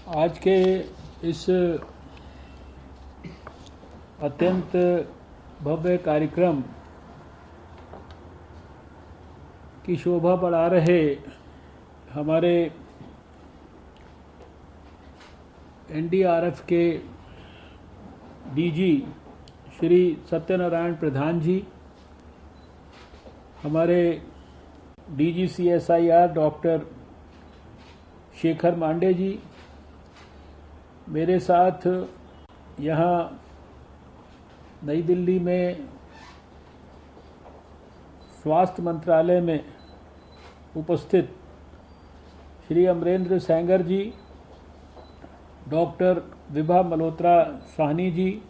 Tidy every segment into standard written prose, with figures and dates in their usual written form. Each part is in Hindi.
आज के इस अत्यंत भव्य कार्यक्रम की शोभा बढ़ा रहे हमारे एनडीआरएफ के डीजी श्री सत्यनारायण प्रधान जी, हमारे DG CSIR doctor Shekhar Mande ji, मेरे साथ यहाँ नई दिल्ली में स्वास्थ्य मंत्रालय में उपस्थित श्री अमरेंद्र सेंगर जी, डॉक्टर विभा मल्होत्रा साहनी जी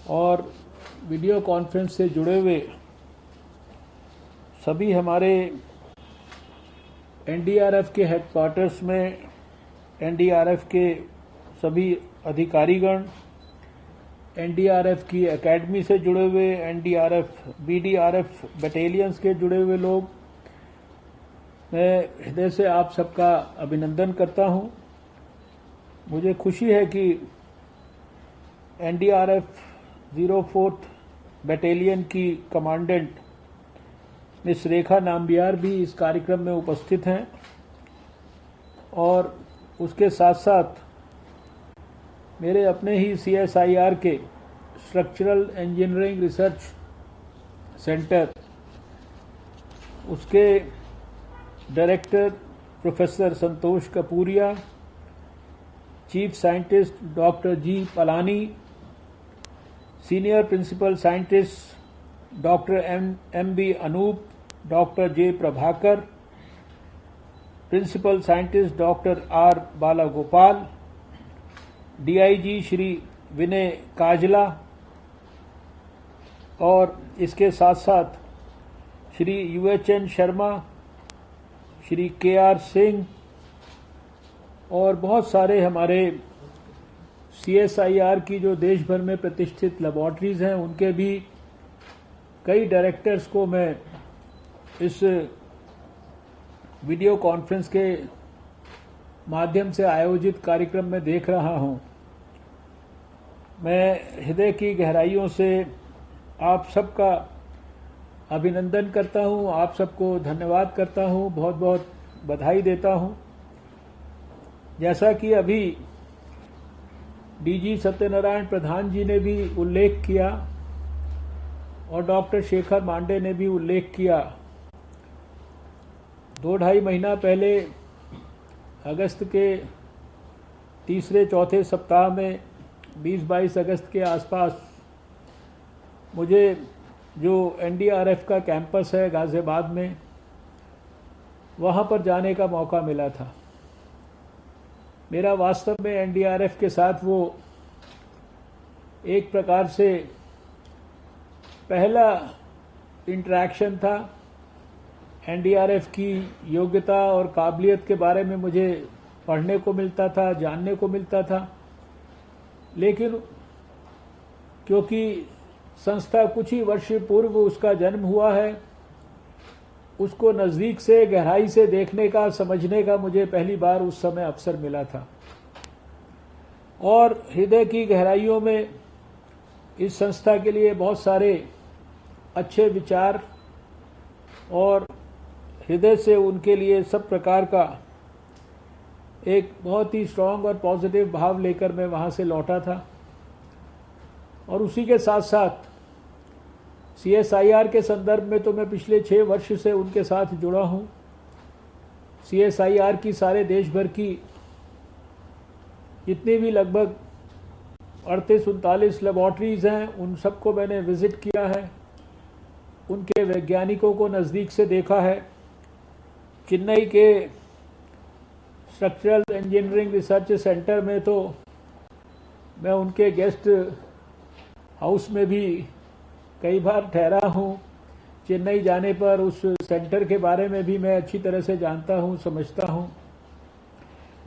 और वीडियो कॉन्फ्रेंस से जुड़े हुए सभी हमारे एनडीआरएफ के हेडक्वार्टर्स में एनडीआरएफ के सभी अधिकारीगण, एनडीआरएफ की एकेडमी से जुड़े हुए एनडीआरएफ बीडीआरएफ बटालियंस के जुड़े हुए लोग, मैं हृदय से आप सबका अभिनंदन करता हूं। मुझे खुशी है कि एनडीआरएफ 04th बटालियन की कमांडेंट मिस रेखा नाम्बियार भी इस कार्यक्रम में उपस्थित हैं और उसके साथ साथ मेरे अपने ही सीएसआईआर के स्ट्रक्चरल इंजीनियरिंग रिसर्च सेंटर उसके director professor Santosh Kapuria, chief scientist doctor G Palani, senior principal scientist doctor M B Anoop, doctor J Prabhakar, principal scientist doctor R Balagopal, DIG Shri Vinay Kajla और इसके साथ साथ श्री यूएचएन शर्मा, श्री केआर सिंह और बहुत सारे हमारे सीएसआईआर की जो देश भर में प्रतिष्ठित लेबोरेटरीज हैं उनके भी कई डायरेक्टर्स को मैं इस वीडियो कॉन्फ्रेंस के माध्यम से आयोजित कार्यक्रम में देख रहा हूं। मैं हृदय की गहराइयों से आप सबका अभिनंदन करता हूं, आप सबको धन्यवाद करता हूं, बहुत बहुत बधाई देता हूं। जैसा कि अभी डीजी सत्यनारायण प्रधान जी ने भी उल्लेख किया और डॉक्टर शेखर मांडे ने भी उल्लेख किया, 2-2.5 महीना पहले अगस्त के तीसरे चौथे सप्ताह में 20-22 अगस्त के आसपास मुझे जो एनडीआरएफ का कैंपस है गाजियाबाद में, वहां पर जाने का मौका मिला था। मेरा वास्तव में एनडीआरएफ के साथ वो एक प्रकार से पहला इंटरेक्शन था। एनडीआरएफ की योग्यता और काबिलियत के बारे में मुझे पढ़ने को मिलता था, जानने को मिलता था, लेकिन क्योंकि संस्था कुछ ही वर्ष पूर्व उसका जन्म हुआ है, उसको नज़दीक से गहराई से देखने का, समझने का मुझे पहली बार उस समय अवसर मिला था और हृदय की गहराइयों में इस संस्था के लिए बहुत सारे अच्छे विचार और हृदय से उनके लिए सब प्रकार का एक बहुत ही स्ट्रांग और पॉजिटिव भाव लेकर मैं वहां से लौटा था। और उसी के साथ साथ सीएसआईआर के संदर्भ में तो मैं पिछले 6 वर्ष से उनके साथ जुड़ा हूं। सीएसआईआर की सारे देश भर की जितनी भी लगभग 38-39 लेबोरेटरीज हैं, उन सबको मैंने विजिट किया है, उनके वैज्ञानिकों को नज़दीक से देखा है। चेन्नई के स्ट्रक्चरल इंजीनियरिंग रिसर्च सेंटर में तो मैं उनके गेस्ट हाउस में भी कई बार ठहरा हूं। चेन्नई जाने पर उस सेंटर के बारे में भी मैं अच्छी तरह से जानता हूं, समझता हूं।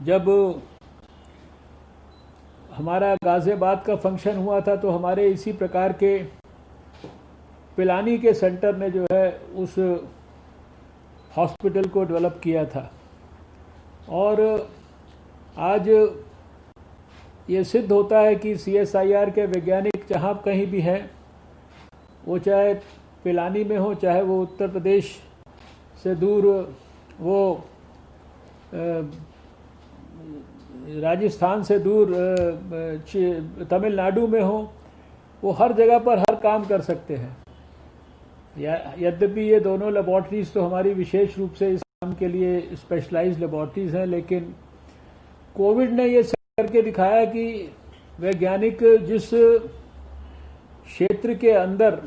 जब हमारा गाजियाबाद का फंक्शन हुआ था तो हमारे इसी प्रकार के पिलानी के सेंटर ने जो है उस हॉस्पिटल को डेवलप किया था और आज ये सिद्ध होता है कि CSIR के वैज्ञानिक जहाँ कहीं भी हैं, वो चाहे पिलानी में हो, चाहे वो उत्तर प्रदेश से दूर वो राजस्थान से दूर तमिलनाडु में हो, वो हर जगह पर हर काम कर सकते हैं। यद्यपि ये दोनों लेबॉर्ट्रीज तो हमारी विशेष रूप से इस काम के लिए स्पेशलाइज्ड लेबॉर्ट्रीज हैं, लेकिन कोविड ने ये करके दिखाया कि वैज्ञानिक जिस क्षेत्र के अंदर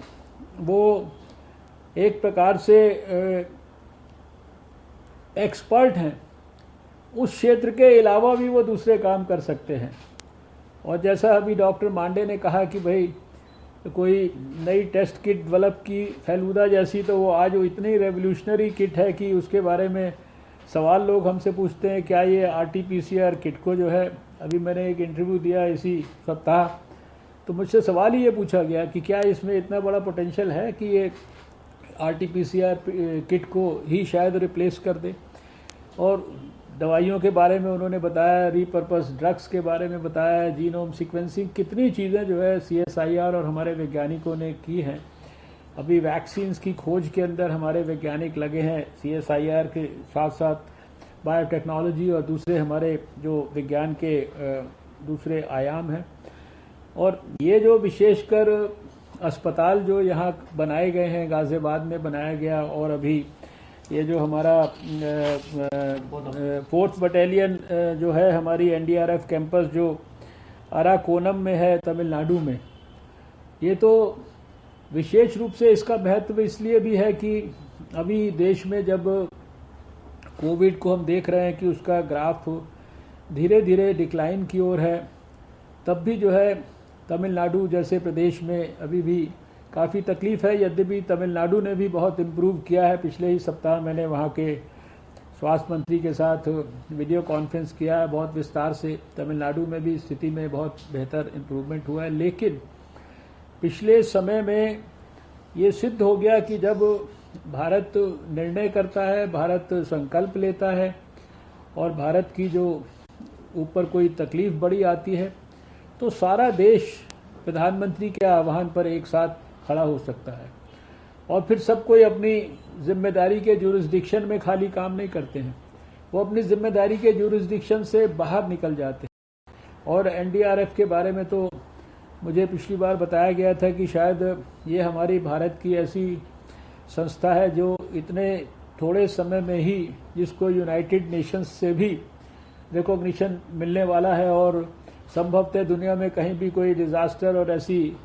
वो एक प्रकार से एक्सपर्ट हैं, उस क्षेत्र के अलावा भी वो दूसरे काम कर सकते हैं। और जैसा अभी डॉक्टर मांडे ने कहा कि भाई कोई नई टेस्ट किट डेवलप की फेलूदा जैसी, तो वो आज वो इतनी रेवोल्यूशनरी किट है कि उसके बारे में सवाल लोग हमसे पूछते हैं। क्या ये RT-PCR किट को जो है, अभी मैंने एक इंटरव्यू दिया इसी सप्ताह, तो मुझसे सवाल ही ये पूछा गया कि क्या इसमें इतना बड़ा पोटेंशियल है कि ये RT-PCR किट को ही शायद रिप्लेस कर दे। और दवाइयों के बारे में उन्होंने बताया, रीपर्पस ड्रग्स के बारे में बताया, जीनोम सीक्वेंसिंग, कितनी चीज़ें जो है CSIR और हमारे वैज्ञानिकों ने की हैं। अभी वैक्सीन्स की खोज के अंदर हमारे वैज्ञानिक लगे हैं, CSIR के साथ साथ बायोटेक्नोलॉजी और दूसरे हमारे जो विज्ञान के दूसरे आयाम हैं। और ये जो विशेषकर अस्पताल जो यहाँ बनाए गए हैं, गाजियाबाद में बनाया गया, और अभी ये जो हमारा 4th बटालियन जो है हमारी NDRF कैंपस जो अराकोनम में है तमिलनाडु में, ये तो विशेष रूप से इसका महत्व इसलिए भी है कि अभी देश में जब कोविड को हम देख रहे हैं कि उसका ग्राफ धीरे धीरे डिक्लाइन की ओर है, तब भी जो है तमिलनाडु जैसे प्रदेश में अभी भी काफ़ी तकलीफ है। यद्यपि तमिलनाडु ने भी बहुत इम्प्रूव किया है। पिछले ही सप्ताह मैंने वहाँ के स्वास्थ्य मंत्री के साथ वीडियो कॉन्फ्रेंस किया है बहुत विस्तार से। तमिलनाडु में भी स्थिति में बहुत बेहतर इम्प्रूवमेंट हुआ है, लेकिन पिछले समय में ये सिद्ध हो गया कि जब भारत निर्णय करता है, भारत संकल्प लेता है और भारत की जो ऊपर कोई तकलीफ बड़ी आती है, तो सारा देश प्रधानमंत्री के आह्वान पर एक साथ खड़ा हो सकता है। और फिर सब कोई अपनी जिम्मेदारी के जुरिस्डिक्शन में खाली काम नहीं करते हैं, वो अपनी जिम्मेदारी के जुरिस्डिक्शन से बाहर निकल जाते हैं। और NDRF के बारे में तो मुझे पिछली बार बताया गया था कि शायद ये हमारी भारत की ऐसी संस्था है जो इतने थोड़े समय में ही, जिसको यूनाइटेड नेशंस से भी रिकॉग्निशन मिलने वाला है, और संभवतः दुनिया में कहीं भी कोई डिजास्टर और ऐसी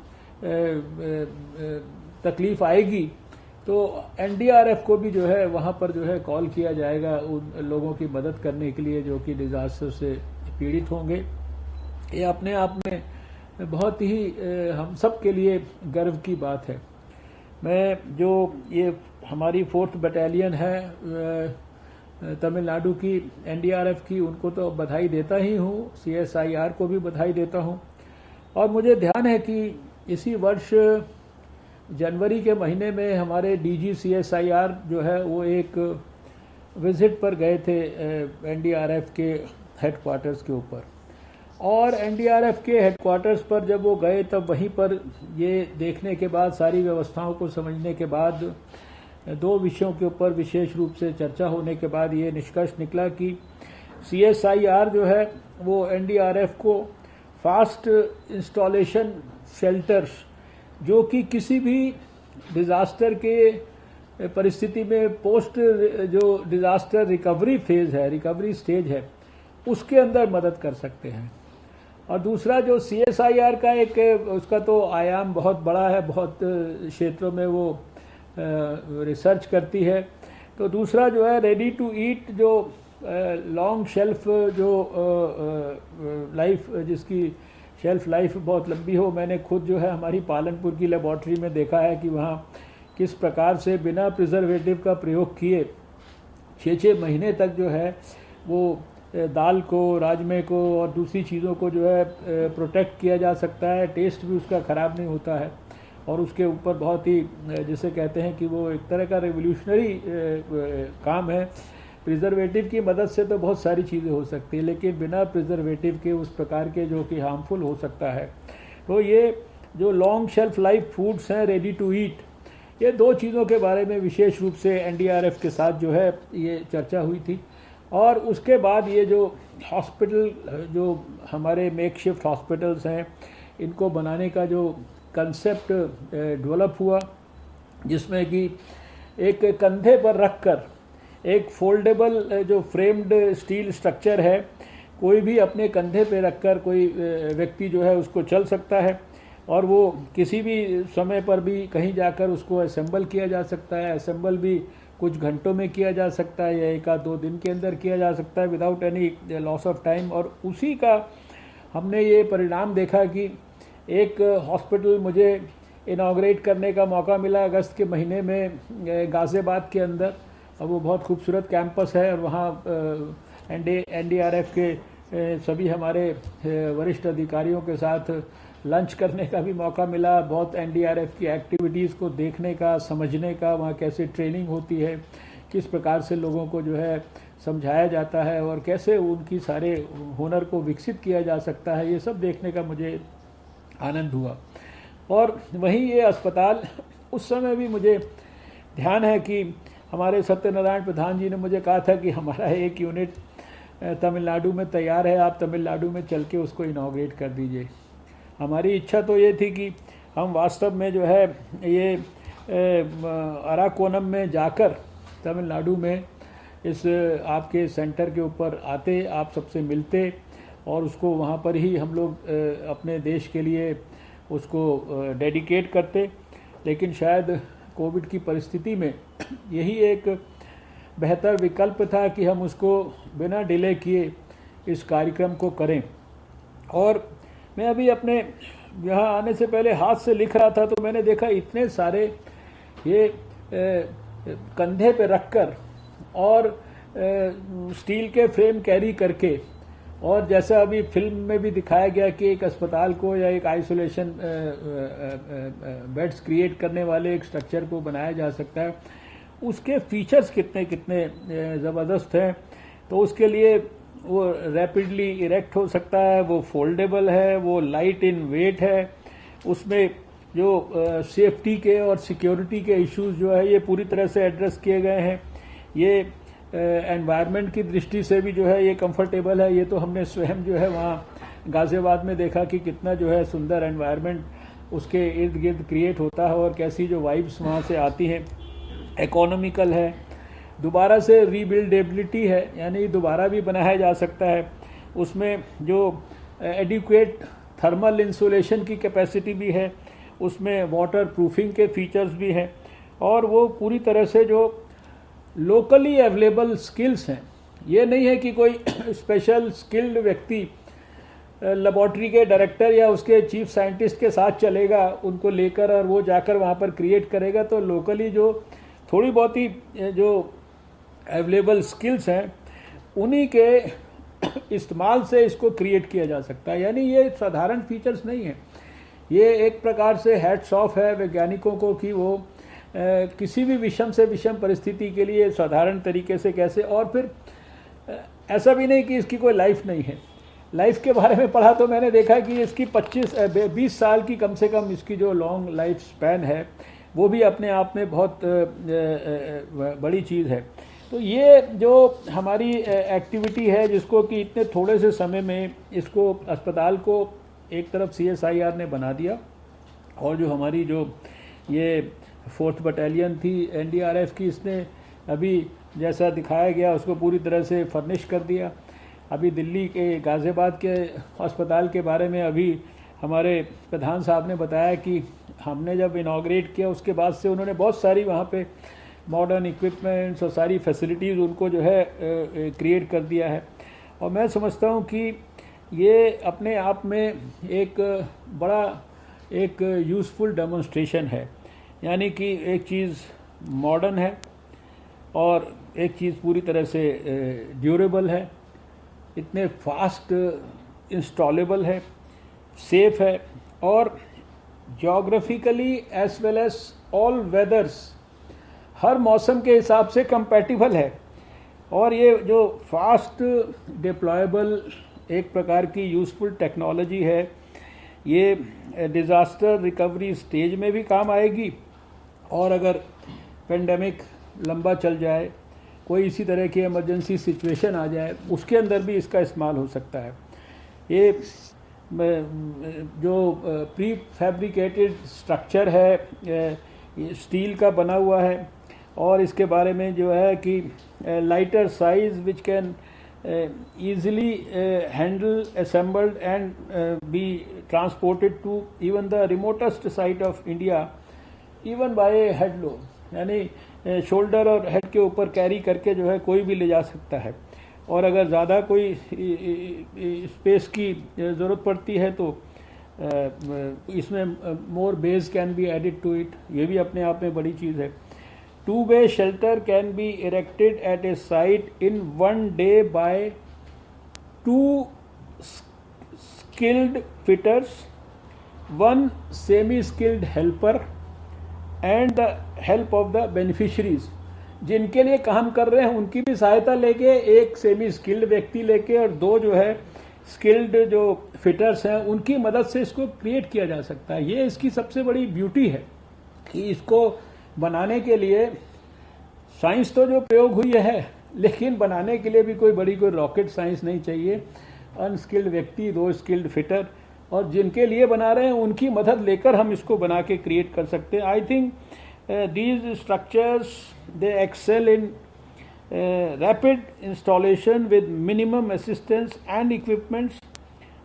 तकलीफ आएगी तो NDRF को भी जो है वहाँ पर जो है कॉल किया जाएगा उन लोगों की मदद करने के लिए जो कि डिजास्टर से पीड़ित होंगे। ये अपने आप में बहुत ही हम सब के लिए गर्व की बात है। मैं जो ये हमारी 4th बटालियन है तमिलनाडु की NDRF की, उनको तो बधाई देता ही हूँ, CSIR को भी बधाई देता हूँ। और मुझे ध्यान है कि इसी वर्ष जनवरी के महीने में हमारे DG CSIR जो है वो एक विजिट पर गए थे NDRF के हेडक्वार्टर्स के ऊपर। और NDRF के हेडक्वार्टर्स पर जब वो गए तब वहीं पर ये देखने के बाद, सारी व्यवस्थाओं को समझने के बाद, 2 विषयों के ऊपर विशेष रूप से चर्चा होने के बाद ये निष्कर्ष निकला कि CSIR जो है वो NDRF को फास्ट इंस्टॉलेशन शेल्टर्स, जो कि किसी भी डिजास्टर के परिस्थिति में पोस्ट जो डिजास्टर रिकवरी फेज है, रिकवरी स्टेज है, उसके अंदर मदद कर सकते हैं। और दूसरा जो CSIR का एक, उसका तो आयाम बहुत बड़ा है, बहुत क्षेत्रों में वो रिसर्च करती है। तो दूसरा जो है रेडी टू ईट, जो लॉन्ग शेल्फ जो लाइफ, जिसकी शेल्फ लाइफ बहुत लंबी हो। मैंने खुद जो है हमारी पालनपुर की लेबॉर्ट्री में देखा है कि वहाँ किस प्रकार से बिना प्रिजर्वेटिव का प्रयोग किए 6-6 महीने तक जो है वो दाल को, राजमे को और दूसरी चीज़ों को जो है प्रोटेक्ट किया जा सकता है। टेस्ट भी उसका ख़राब नहीं होता है। और उसके ऊपर बहुत ही, जिसे कहते हैं कि वो एक तरह का रेवोल्यूशनरी काम है। प्रिजर्वेटिव की मदद से तो बहुत सारी चीज़ें हो सकती है, लेकिन बिना प्रिजर्वेटिव के उस प्रकार के जो कि हार्मफुल हो सकता है। तो ये जो लॉन्ग शेल्फ लाइफ फूड्स हैं, रेडी टू ईट, ये दो चीज़ों के बारे में विशेष रूप से एनडीआरएफ के साथ जो है ये चर्चा हुई थी। और उसके बाद ये जो हॉस्पिटल, जो हमारे मेकशिफ्ट हॉस्पिटल्स हैं, इनको बनाने का जो कंसेप्ट डेवलप हुआ, जिसमें कि एक कंधे पर रखकर एक फोल्डेबल जो फ्रेम्ड स्टील स्ट्रक्चर है, कोई भी अपने कंधे पे रखकर कोई व्यक्ति जो है उसको चल सकता है, और वो किसी भी समय पर भी कहीं जाकर उसको असेंबल किया जा सकता है। असेंबल भी कुछ घंटों में किया जा सकता है या एक आध 2 दिन के अंदर किया जा सकता है without any loss of time. और उसी का हमने ये परिणाम देखा कि एक हॉस्पिटल मुझे इनाग्रेट करने का मौका मिला अगस्त के महीने में गाज़ियाबाद के अंदर, और वो बहुत खूबसूरत कैंपस है, और वहाँ एनडीआरएफ के सभी हमारे वरिष्ठ अधिकारियों के साथ लंच करने का भी मौका मिला। बहुत एनडीआरएफ की एक्टिविटीज़ को देखने का, समझने का, वहाँ कैसे ट्रेनिंग होती है, किस प्रकार से लोगों को जो है समझाया जाता है और कैसे उनकी सारे हुनर को विकसित किया जा सकता है, ये सब देखने का मुझे आनंद हुआ। और वहीं ये अस्पताल, उस समय भी मुझे ध्यान है कि हमारे सत्यनारायण प्रधान जी ने मुझे कहा था कि हमारा एक यूनिट तमिलनाडु में तैयार है, आप तमिलनाडु में चल के उसको इनाग्रेट कर दीजिए। हमारी इच्छा तो ये थी कि हम वास्तव में जो है ये अराकोनम में जाकर तमिलनाडु में इस आपके सेंटर के ऊपर आते, आप सबसे मिलते, और उसको वहाँ पर ही हम लोग अपने देश के लिए उसको डेडिकेट करते। लेकिन शायद कोविड की परिस्थिति में यही एक बेहतर विकल्प था कि हम उसको बिना डिले किए इस कार्यक्रम को करें। और मैं अभी अपने यहाँ आने से पहले हाथ से लिख रहा था, तो मैंने देखा इतने सारे ये कंधे पे रखकर और स्टील के फ्रेम कैरी करके, और जैसा अभी फिल्म में भी दिखाया गया कि एक अस्पताल को या एक आइसोलेशन बेड्स क्रिएट करने वाले एक स्ट्रक्चर को बनाया जा सकता है, उसके फीचर्स कितने कितने ज़बरदस्त हैं। तो उसके लिए वो रैपिडली इरेक्ट हो सकता है, वो फोल्डेबल है, वो लाइट इन वेट है, उसमें जो सेफ्टी के और सिक्योरिटी के इश्यूज जो है ये पूरी तरह से एड्रेस किए गए हैं। ये एनवायरनमेंट की दृष्टि से भी जो है ये कंफर्टेबल है। ये तो हमने स्वयं जो है वहाँ गाजियाबाद में देखा कि कितना जो है सुंदर एनवायरनमेंट उसके इर्द गिर्द क्रिएट होता है और कैसी जो वाइब्स वहाँ से आती हैं। इकोनॉमिकल है, दोबारा से रीबिल्डेबिलिटी है, यानी दोबारा भी बनाया जा सकता है। उसमें जो एडिक्वेट थर्मल इंसुलेशन की कैपेसिटी भी है, उसमें वाटर प्रूफिंग के फीचर्स भी हैं, और वो पूरी तरह से जो लोकली अवेलेबल स्किल्स हैं। ये नहीं है कि कोई स्पेशल स्किल्ड व्यक्ति लेबॉर्ट्री के डायरेक्टर या उसके चीफ साइंटिस्ट के साथ चलेगा उनको लेकर और वो जाकर वहाँ पर क्रिएट करेगा। तो लोकली जो थोड़ी बहुत ही जो अवेलेबल स्किल्स हैं उन्हीं के इस्तेमाल से इसको क्रिएट किया जा सकता है। यानी ये साधारण फीचर्स नहीं है, ये एक प्रकार से हैट्स ऑफ है वैज्ञानिकों को कि वो किसी भी विषम से विषम परिस्थिति के लिए साधारण तरीके से कैसे, और फिर ऐसा भी नहीं कि इसकी कोई लाइफ नहीं है। लाइफ के बारे में पढ़ा तो मैंने देखा कि इसकी 20 साल की कम से कम इसकी जो लॉन्ग लाइफ स्पैन है वो भी अपने आप में बहुत बड़ी चीज़ है। तो ये जो हमारी एक्टिविटी है जिसको कि इतने थोड़े से समय में इसको अस्पताल को एक तरफ CSIR ने बना दिया, और जो हमारी जो ये 4th बटालियन थी NDRF की, इसने अभी जैसा दिखाया गया उसको पूरी तरह से फर्निश कर दिया। अभी दिल्ली के गाज़ियाबाद के अस्पताल के बारे में अभी हमारे प्रधान साहब ने बताया कि हमने जब इनाग्रेट किया उसके बाद से उन्होंने बहुत सारी वहाँ पे मॉडर्न इक्विपमेंट्स और सारी फैसिलिटीज़ उनको जो है क्रिएट कर दिया है। और मैं समझता हूँ कि ये अपने आप में एक बड़ा एक यूज़फुल डेमोन्स्ट्रेशन है, यानी कि एक चीज़ मॉडर्न है और एक चीज़ पूरी तरह से ड्यूरेबल है, इतने फास्ट इंस्टॉलेबल है, सेफ है, और geographically as well as all weathers हर मौसम के हिसाब से कंपैटिबल है। और ये जो फास्ट डिप्लॉयबल एक प्रकार की यूज़फुल टेक्नोलॉजी है, ये डिज़ास्टर रिकवरी स्टेज में भी काम आएगी, और अगर पेंडेमिक लंबा चल जाए, कोई इसी तरह की इमरजेंसी सिचुएशन आ जाए, उसके अंदर भी इसका इस्तेमाल हो सकता है। ये जो प्री फैब्रिकेटेड स्ट्रक्चर है, स्टील का बना हुआ है, और इसके बारे में जो है कि lighter size which can easily handle, assembled and be transported to even the remotest site of India even by a head load, यानी शोल्डर और हेड के ऊपर कैरी करके जो है कोई भी ले जा सकता है। और अगर ज़्यादा कोई स्पेस की ज़रूरत पड़ती है तो इसमें more base can be added to it, ये भी अपने आप में बड़ी चीज़ है। Two-way shelter can be erected at a site in 1 day by 2 skilled fitters, 1 semi-skilled helper and the help of the beneficiaries। जिनके लिए काम कर रहे हैं उनकी भी सहायता लेके, एक सेमी स्किल्ड व्यक्ति लेके और 2 जो है स्किल्ड जो फिटर्स हैं उनकी मदद से इसको क्रिएट किया जा सकता है। ये इसकी सबसे बड़ी ब्यूटी है कि इसको बनाने के लिए साइंस तो जो प्रयोग हुई है, लेकिन बनाने के लिए भी कोई रॉकेट साइंस नहीं चाहिए। अनस्किल्ड व्यक्ति, 2 स्किल्ड फिटर, और जिनके लिए बना रहे हैं उनकी मदद लेकर हम इसको बना के क्रिएट कर सकते हैं। I think these structures they excel in rapid installation with minimum assistance and equipments,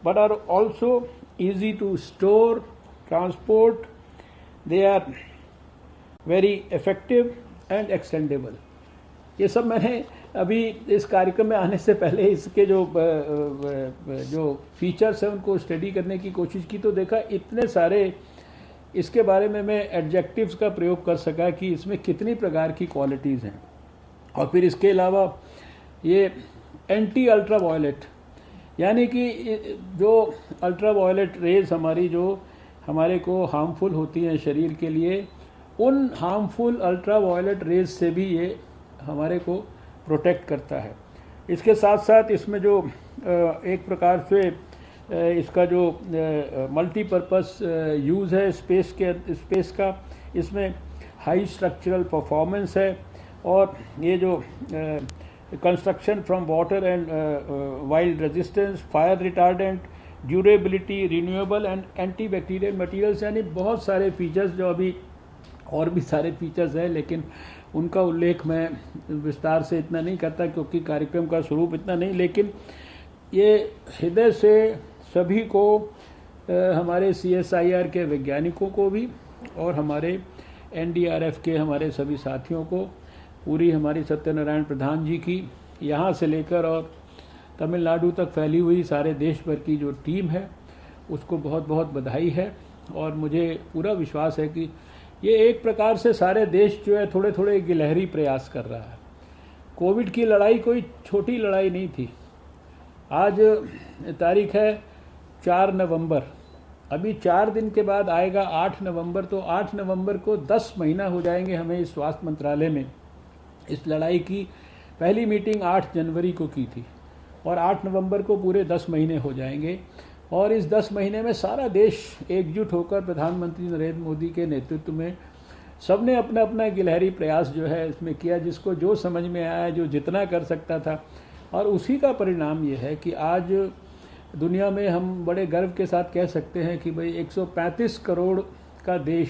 but are also easy to store, transport, they are very effective and extendable. ये सब मैंने अभी इस कार्यक्रम में आने से पहले इसके जो फीचर्स हैं उनको स्टडी करने की कोशिश की, तो देखा इतने सारे इसके बारे में मैं एडजेक्टिव्स का प्रयोग कर सका कि इसमें कितनी प्रकार की क्वालिटीज़ हैं। और फिर इसके अलावा ये एंटी अल्ट्रा वायलेट, यानी कि जो अल्ट्रा वायलेट रेज हमारी जो हमारे को हार्मफुल होती हैं शरीर के लिए, उन हार्मफुल अल्ट्रा वायलेट रेज से भी ये हमारे को प्रोटेक्ट करता है। इसके साथ साथ इसमें जो एक प्रकार से इसका जो मल्टीपर्पस यूज़ है स्पेस का, इसमें हाई स्ट्रक्चरल परफॉर्मेंस है, और ये जो construction from water and wild resistance, fire retardant, durability, renewable and anti bacterial materials, यानी बहुत सारे फीचर्स जो अभी और भी सारे फीचर्स हैं, लेकिन उनका उल्लेख मैं विस्तार से इतना नहीं करता क्योंकि कार्यक्रम का स्वरूप इतना नहीं। लेकिन ये हृदय से सभी को, हमारे CSIR के वैज्ञानिकों को भी और हमारे NDRF के हमारे सभी साथियों को, पूरी हमारी सत्यनारायण प्रधान जी की यहाँ से लेकर और तमिलनाडु तक फैली हुई सारे देश भर की जो टीम है उसको बहुत बहुत बधाई है। और मुझे पूरा विश्वास है कि ये एक प्रकार से सारे देश जो है थोड़े थोड़े गिलहरी प्रयास कर रहा है। कोविड की लड़ाई कोई छोटी लड़ाई नहीं थी। आज तारीख है 4 नवंबर, अभी 4 दिन के बाद आएगा 8 नवंबर, तो 8 नवंबर को 10 महीना हो जाएंगे हमें इस स्वास्थ्य मंत्रालय में। इस लड़ाई की पहली मीटिंग 8 जनवरी को की थी और 8 नवंबर को पूरे 10 महीने हो जाएंगे। और इस 10 महीने में सारा देश एकजुट होकर प्रधानमंत्री नरेंद्र मोदी के नेतृत्व में सबने अपना अपना गिलहरी प्रयास जो है इसमें किया, जिसको जो समझ में आया, जो जितना कर सकता था। और उसी का परिणाम ये है कि आज दुनिया में हम बड़े गर्व के साथ कह सकते हैं कि भाई 135 करोड़ का देश,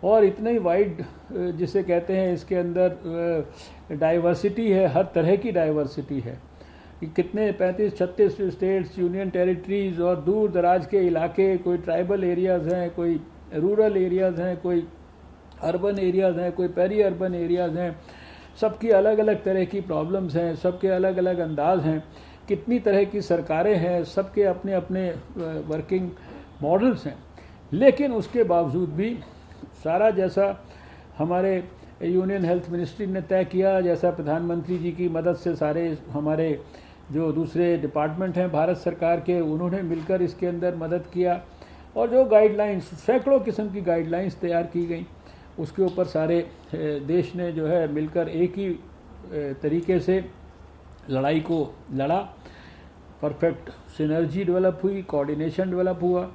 और इतना ही वाइड जिसे कहते हैं, इसके अंदर डाइवर्सिटी है, हर तरह की डाइवर्सिटी है कि कितने 35-36 स्टेट्स, यूनियन टेरिटरीज और दूर दराज के इलाके, कोई ट्राइबल एरियाज़ हैं, कोई रूरल एरियाज़ हैं, कोई अर्बन एरियाज़ हैं, कोई पेरी अर्बन एरियाज़ हैं। सबकी अलग अलग तरह की प्रॉब्लम्स हैं, सबके अलग अलग अंदाज हैं, कितनी तरह की सरकारें हैं, सबके अपने अपने वर्किंग मॉडल्स हैं। लेकिन उसके बावजूद भी सारा जैसा हमारे यूनियन हेल्थ मिनिस्ट्री ने तय किया, जैसा प्रधानमंत्री जी की मदद से सारे हमारे जो दूसरे डिपार्टमेंट हैं भारत सरकार के, उन्होंने मिलकर इसके अंदर मदद किया। और जो गाइडलाइंस, सैकड़ों किस्म की गाइडलाइंस तैयार की गई, उसके ऊपर सारे देश ने जो है मिलकर एक ही तरीके से लड़ाई को लड़ा, परफेक्ट सिनर्जी डेवलप हुई, कोऑर्डिनेशन डेवलप हुआ।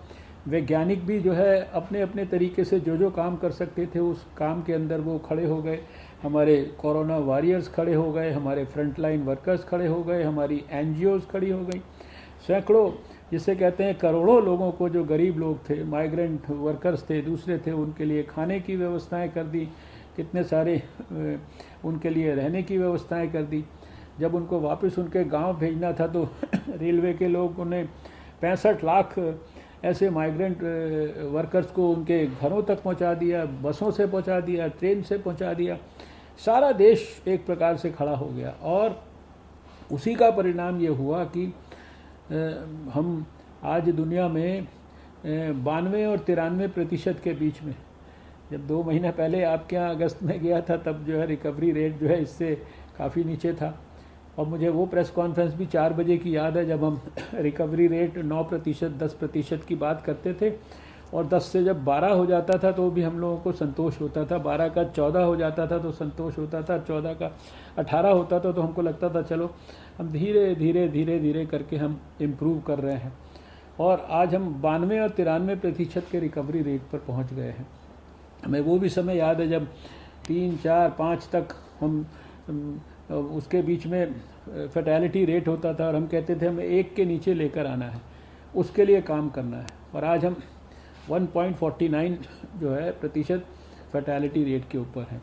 वैज्ञानिक भी जो है अपने अपने तरीके से जो जो काम कर सकते थे उस काम के अंदर वो खड़े हो गए। हमारे कोरोना वॉरियर्स खड़े हो गए, हमारे फ्रंटलाइन वर्कर्स खड़े हो गए, हमारी एनजीओज खड़ी हो गई। सैकड़ों, जिसे कहते हैं करोड़ों लोगों को, जो गरीब लोग थे, माइग्रेंट वर्कर्स थे, दूसरे थे, उनके लिए खाने की व्यवस्थाएं कर दी, कितने सारे उनके लिए रहने की व्यवस्थाएं कर दी। जब उनको वापस उनके गांव भेजना था तो रेलवे के लोग उन्हें 65 लाख ऐसे माइग्रेंट वर्कर्स को उनके घरों तक पहुंचा दिया, बसों से पहुंचा दिया, ट्रेन से पहुंचा दिया। सारा देश एक प्रकार से खड़ा हो गया और उसी का परिणाम ये हुआ कि हम आज दुनिया में 92 और 93% के बीच में, जब 2 महीने पहले आपके यहाँ अगस्त में गया था तब जो है रिकवरी रेट जो है इससे काफ़ी नीचे था। और मुझे वो प्रेस कॉन्फ्रेंस भी 4 बजे की याद है जब हम रिकवरी रेट 9%, 10% की बात करते थे, और 10 से जब 12 हो जाता था तो भी हम लोगों को संतोष होता था, 12 का 14 हो जाता था तो संतोष होता था, 14 का 18 होता था तो हमको लगता था चलो हम धीरे धीरे धीरे धीरे करके हम इम्प्रूव कर रहे हैं। और आज हम 92 और 93% के रिकवरी रेट पर पहुंच गए हैं। हमें वो भी समय याद है जब 3, 4, 5 तक हम उसके बीच में फैटेलिटी रेट होता था और हम कहते थे हमें 1 के नीचे लेकर आना है, उसके लिए काम करना है। और आज हम 1.49 जो है प्रतिशत फैटेलिटी रेट के ऊपर है।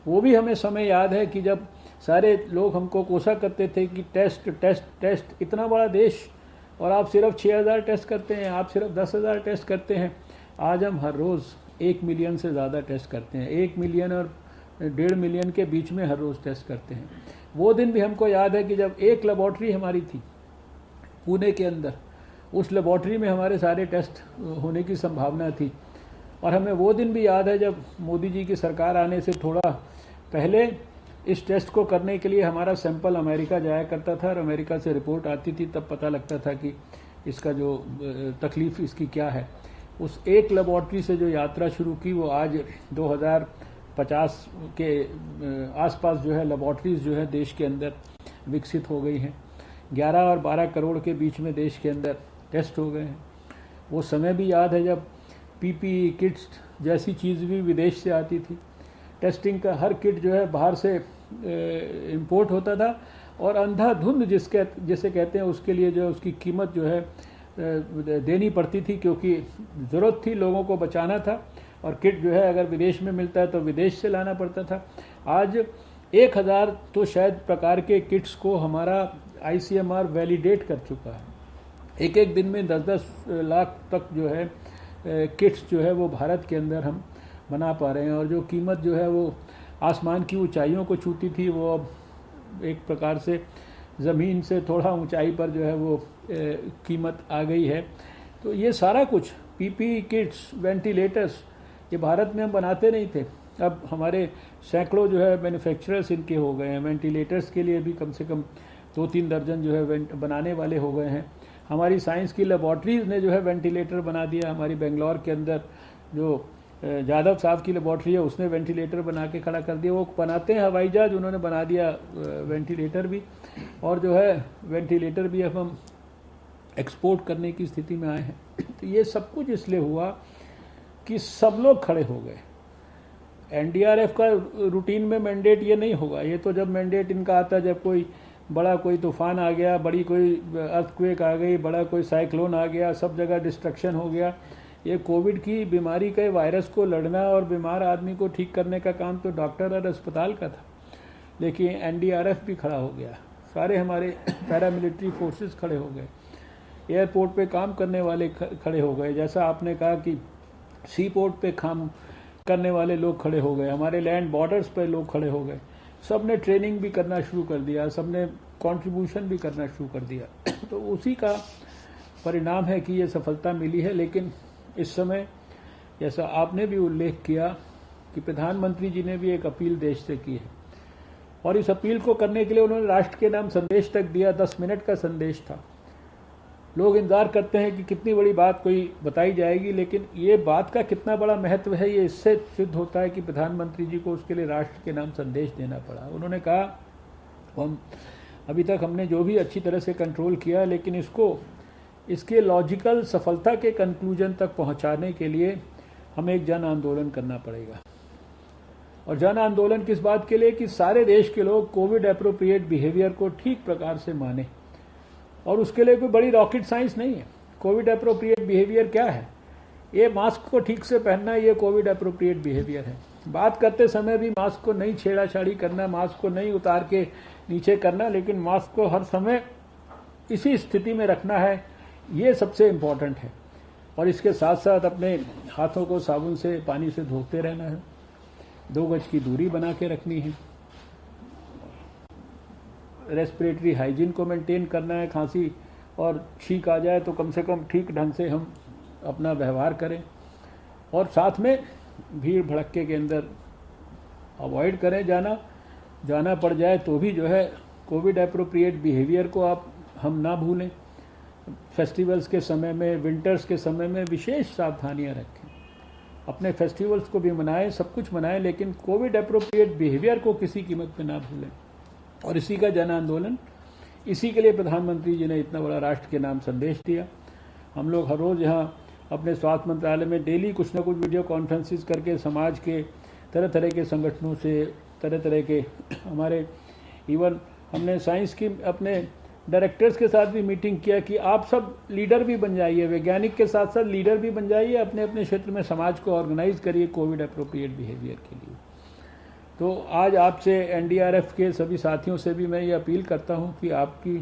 वो भी हमें समय याद है कि जब सारे लोग हमको कोसा करते थे कि टेस्ट टेस्ट टेस्ट, इतना बड़ा देश और आप सिर्फ 6000 टेस्ट करते हैं, आप सिर्फ 10,000 टेस्ट करते हैं। आज हम हर रोज़ 1 मिलियन से ज़्यादा टेस्ट करते हैं, 1 मिलियन और 1.5 मिलियन के बीच में हर रोज़ टेस्ट करते हैं। वो दिन भी हमको याद है कि जब एक लेबॉर्ट्री हमारी थी पुणे के अंदर, उस लेबॉर्ट्री में हमारे सारे टेस्ट होने की संभावना थी। और हमें वो दिन भी याद है जब मोदी जी की सरकार आने से थोड़ा पहले इस टेस्ट को करने के लिए हमारा सैंपल अमेरिका जाया करता था और अमेरिका से रिपोर्ट आती थी, तब पता लगता था कि इसका जो तकलीफ इसकी क्या है। उस एक लेबॉर्ट्री से जो यात्रा शुरू की वो आज 2050 के आसपास जो है लेबॉर्ट्रीज जो है देश के अंदर विकसित हो गई हैं। 11 और 12 करोड़ के बीच में देश के अंदर टेस्ट हो गए हैं। वो समय भी याद है जब पीपीई किट्स जैसी चीज़ भी विदेश से आती थी। टेस्टिंग का हर किट जो है बाहर से इंपोर्ट होता था और अंधाधुंध जिसे कहते हैं उसके लिए जो उसकी कीमत जो है देनी पड़ती थी, क्योंकि ज़रूरत थी, लोगों को बचाना था। और किट जो है अगर विदेश में मिलता है तो विदेश से लाना पड़ता था। आज 1000 तो शायद प्रकार के किट्स को हमारा ICMR वैलिडेट कर चुका है। एक दिन में 10-10 लाख तक जो है किट्स जो है वो भारत के अंदर हम बना पा रहे हैं। और जो कीमत जो है वो आसमान की ऊंचाइयों को छूती थी, वो अब एक प्रकार से ज़मीन से थोड़ा ऊंचाई पर जो है वो कीमत आ गई है। तो ये सारा कुछ PPE किट्स, वेंटिलेटर्स, ये भारत में हम बनाते नहीं थे। अब हमारे सैकड़ों जो है मैन्युफैक्चरर्स इनके हो गए हैं। वेंटिलेटर्स के लिए भी कम से कम 2-3 दर्जन जो है बनाने वाले हो गए हैं। हमारी साइंस की लेबॉर्ट्रीज ने जो है वेंटिलेटर बना दिया। हमारी बेंगलोर के अंदर जो जादव साहब की लेबॉर्ट्री है उसने वेंटिलेटर बना के खड़ा कर दिया। वो बनाते हैं हवाई जहाज, उन्होंने बना दिया वेंटिलेटर भी। और जो है वेंटिलेटर भी अब हम एक्सपोर्ट करने की स्थिति में आए हैं। तो ये सब कुछ इसलिए हुआ कि सब लोग खड़े हो गए। NDRF का रूटीन में मैंडेट ये नहीं होगा। ये तो जब मैंडेट इनका आता है जब कोई बड़ा कोई तूफान आ गया, बड़ी कोई अर्थक्वेक आ गई, बड़ा कोई साइक्लोन आ गया, सब जगह डिस्ट्रक्शन हो गया। ये कोविड की बीमारी के वायरस को लड़ना और बीमार आदमी को ठीक करने का काम तो डॉक्टर और अस्पताल का था। लेकिन NDRF भी खड़ा हो गया, सारे हमारे पैरामिलिट्री फोर्सेस खड़े हो गए, एयरपोर्ट पे काम करने वाले खड़े हो गए, जैसा आपने कहा कि सी पोर्ट पे काम करने वाले लोग खड़े हो गए, हमारे लैंड बॉर्डर्स पे लोग खड़े हो गए। सब ने ट्रेनिंग भी करना शुरू कर दिया, सब ने कॉन्ट्रीब्यूशन भी करना शुरू कर दिया। तो उसी का परिणाम है कि ये सफलता मिली है। लेकिन इस समय जैसा आपने भी उल्लेख किया कि प्रधानमंत्री जी ने भी एक अपील देश से की है, और इस अपील को करने के लिए उन्होंने राष्ट्र के नाम संदेश तक दिया। 10 मिनट का संदेश था। लोग इंतजार करते हैं कि कितनी बड़ी बात कोई बताई जाएगी, लेकिन ये बात का कितना बड़ा महत्व है ये इससे सिद्ध होता है कि प्रधानमंत्री जी को उसके लिए राष्ट्र के नाम संदेश देना पड़ा। उन्होंने कहा हम अभी तक हमने जो भी अच्छी तरह से कंट्रोल किया, लेकिन इसके लॉजिकल सफलता के कंक्लूजन तक पहुंचाने के लिए हमें एक जन आंदोलन करना पड़ेगा। और जन आंदोलन किस बात के लिए कि सारे देश के लोग कोविड एप्रोप्रिएट बिहेवियर को ठीक प्रकार से माने। और उसके लिए कोई बड़ी रॉकेट साइंस नहीं है। कोविड एप्रोप्रिएट बिहेवियर क्या है? ये मास्क को ठीक से पहनना, ये कोविड एप्रोप्रिएट बिहेवियर है। बात करते समय भी मास्क को नहीं छेड़ाछाड़ी करना, मास्क को नहीं उतार के नीचे करना, लेकिन मास्क को हर समय इसी स्थिति में रखना है, ये सबसे इम्पोर्टेंट है। और इसके साथ साथ अपने हाथों को साबुन से, पानी से धोते रहना है, 2 गज की दूरी बना के रखनी है, रेस्पिरेटरी हाइजीन को मेंटेन करना है। खांसी और छींक आ जाए तो कम से कम ठीक ढंग से हम अपना व्यवहार करें, और साथ में भीड़ भड़क्के के अंदर अवॉइड करें जाना पड़ जाए तो भी जो है कोविड एप्रोप्रिएट बिहेवियर को हम ना भूलें। फेस्टिवल्स के समय में, विंटर्स के समय में विशेष सावधानियां रखें। अपने फेस्टिवल्स को भी मनाएं, सब कुछ मनाएं, लेकिन कोविड एप्रोप्रिएट बिहेवियर को किसी कीमत पे ना भूलें। और इसी का जन आंदोलन, इसी के लिए प्रधानमंत्री जी ने इतना बड़ा राष्ट्र के नाम संदेश दिया। हम लोग हर रोज़ यहाँ अपने स्वास्थ्य मंत्रालय में डेली कुछ ना कुछ वीडियो कॉन्फ्रेंसिस करके समाज के तरह तरह के संगठनों से, तरह तरह के हमारे, इवन हमने साइंस की अपने डायरेक्टर्स के साथ भी मीटिंग किया कि आप सब लीडर भी बन जाइए, वैज्ञानिक के साथ साथ लीडर भी बन जाइए, अपने अपने क्षेत्र में समाज को ऑर्गेनाइज करिए कोविड एप्रोप्रिएट बिहेवियर के लिए। तो आज आपसे एनडीआरएफ के सभी साथियों से भी मैं ये अपील करता हूँ कि आपकी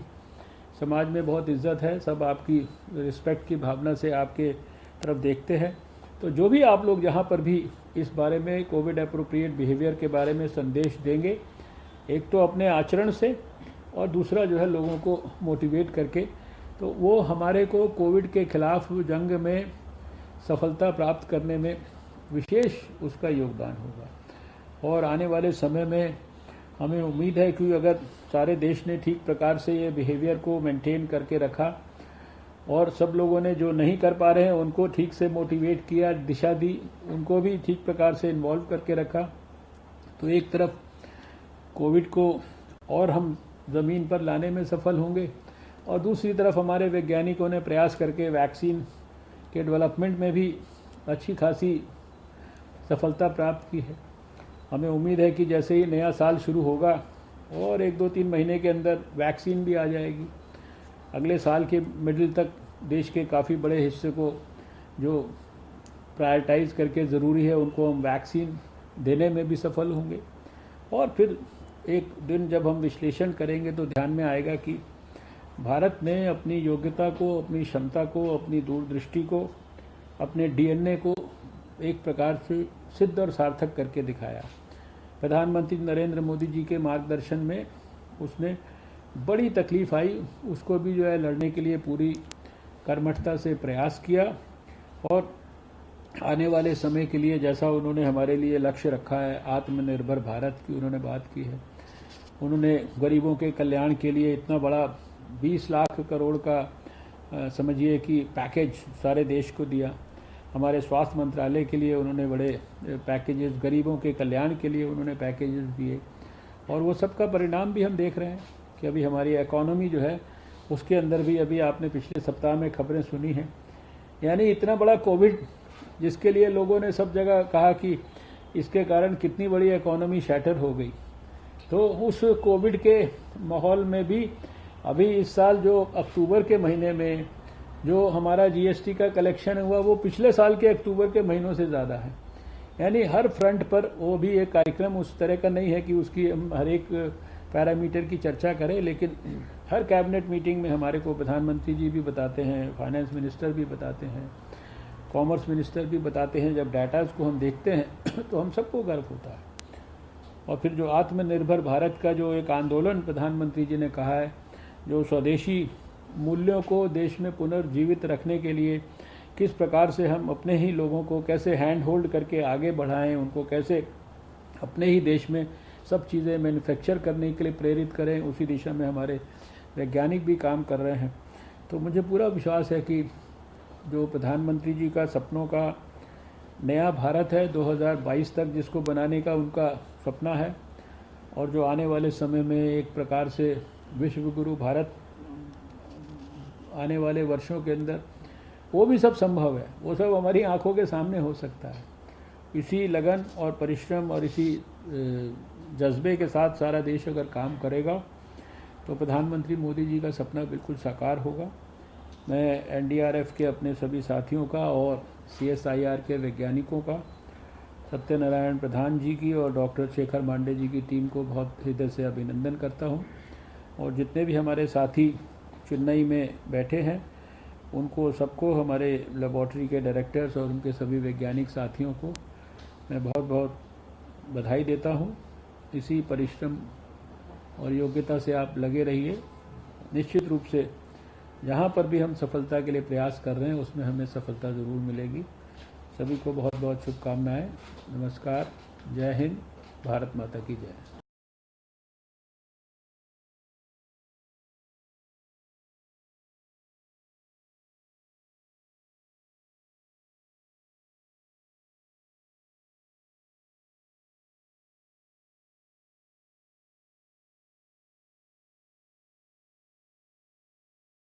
समाज में बहुत इज्जत है, सब आपकी रिस्पेक्ट की भावना से आपके तरफ देखते हैं। तो जो भी आप लोग जहाँ पर भी इस बारे में कोविड एप्रोप्रिएट बिहेवियर के बारे में संदेश देंगे, एक तो अपने आचरण से और दूसरा जो है लोगों को मोटिवेट करके, तो वो हमारे को कोविड के खिलाफ जंग में सफलता प्राप्त करने में विशेष उसका योगदान होगा। और आने वाले समय में हमें उम्मीद है कि अगर सारे देश ने ठीक प्रकार से ये बिहेवियर को मेंटेन करके रखा और सब लोगों ने जो नहीं कर पा रहे हैं उनको ठीक से मोटिवेट किया, दिशा दी, उनको भी ठीक प्रकार से इन्वॉल्व करके रखा, तो एक तरफ कोविड को और हम ज़मीन पर लाने में सफल होंगे, और दूसरी तरफ हमारे वैज्ञानिकों ने प्रयास करके वैक्सीन के डेवलपमेंट में भी अच्छी खासी सफलता प्राप्त की है। हमें उम्मीद है कि जैसे ही नया साल शुरू होगा और 1-2-3 महीने के अंदर वैक्सीन भी आ जाएगी। अगले साल के मिडिल तक देश के काफ़ी बड़े हिस्से को जो प्रायोरिटाइज करके ज़रूरी है उनको हम वैक्सीन देने में भी सफल होंगे। और फिर एक दिन जब हम विश्लेषण करेंगे तो ध्यान में आएगा कि भारत ने अपनी योग्यता को, अपनी क्षमता को, अपनी दूरदृष्टि को, अपने डीएनए को एक प्रकार से सिद्ध और सार्थक करके दिखाया। प्रधानमंत्री नरेंद्र मोदी जी के मार्गदर्शन में उसने बड़ी तकलीफ आई, उसको भी जो है लड़ने के लिए पूरी कर्मठता से प्रयास किया, और आने वाले समय के लिए जैसा उन्होंने हमारे लिए लक्ष्य रखा है, आत्मनिर्भर भारत की उन्होंने बात की है। उन्होंने गरीबों के कल्याण के लिए इतना बड़ा 20 लाख करोड़ का समझिए कि पैकेज सारे देश को दिया। हमारे स्वास्थ्य मंत्रालय के लिए उन्होंने बड़े पैकेजेस, गरीबों के कल्याण के लिए उन्होंने पैकेजेस दिए, और वो सब का परिणाम भी हम देख रहे हैं कि अभी हमारी इकोनॉमी जो है उसके अंदर भी, अभी आपने पिछले सप्ताह में खबरें सुनी हैं, यानी इतना बड़ा कोविड जिसके लिए लोगों ने सब जगह कहा कि इसके कारण कितनी बड़ी इकोनॉमी शैटर हो गई, तो उस कोविड के माहौल में भी अभी इस साल जो अक्टूबर के महीने में जो हमारा जीएसटी का कलेक्शन हुआ वो पिछले साल के अक्टूबर के महीनों से ज़्यादा है। यानी हर फ्रंट पर वो भी एक कार्यक्रम उस तरह का नहीं है कि उसकी हम हर एक पैरामीटर की चर्चा करें, लेकिन हर कैबिनेट मीटिंग में हमारे को प्रधानमंत्री जी भी बताते हैं, फाइनेंस मिनिस्टर भी बताते हैं, कॉमर्स मिनिस्टर भी बताते हैं। जब डाटाज को हम देखते हैं तो हम सबको गर्व होता है। और फिर जो आत्मनिर्भर भारत का जो एक आंदोलन प्रधानमंत्री जी ने कहा है, जो स्वदेशी मूल्यों को देश में पुनर्जीवित रखने के लिए किस प्रकार से हम अपने ही लोगों को कैसे हैंड होल्ड करके आगे बढ़ाएं, उनको कैसे अपने ही देश में सब चीज़ें मैन्युफैक्चर करने के लिए प्रेरित करें, उसी दिशा में हमारे वैज्ञानिक भी काम कर रहे हैं। तो मुझे पूरा विश्वास है कि जो प्रधानमंत्री जी का सपनों का नया भारत है 2022 तक जिसको बनाने का उनका सपना है, और जो आने वाले समय में एक प्रकार से विश्व गुरु भारत आने वाले वर्षों के अंदर, वो भी सब संभव है। वो सब हमारी आंखों के सामने हो सकता है। इसी लगन और परिश्रम और इसी जज्बे के साथ सारा देश अगर काम करेगा तो प्रधानमंत्री मोदी जी का सपना बिल्कुल साकार होगा। मैं एनडीआरएफ के अपने सभी साथियों का और सीएसआईआर के वैज्ञानिकों का, सत्यनारायण प्रधान जी की और डॉक्टर शेखर मांडे जी की टीम को बहुत हृदय से अभिनंदन करता हूं। और जितने भी हमारे साथी चेन्नई में बैठे हैं उनको सबको, हमारे लेबॉर्ट्री के डायरेक्टर्स और उनके सभी वैज्ञानिक साथियों को मैं बहुत बहुत बधाई देता हूं। इसी परिश्रम और योग्यता से आप लगे रहिए। निश्चित रूप से जहां पर भी हम सफलता के लिए प्रयास कर रहे हैं उसमें हमें सफलता ज़रूर मिलेगी। सभी को बहुत बहुत शुभकामनाएं। नमस्कार। जय हिंद। भारत माता की जय।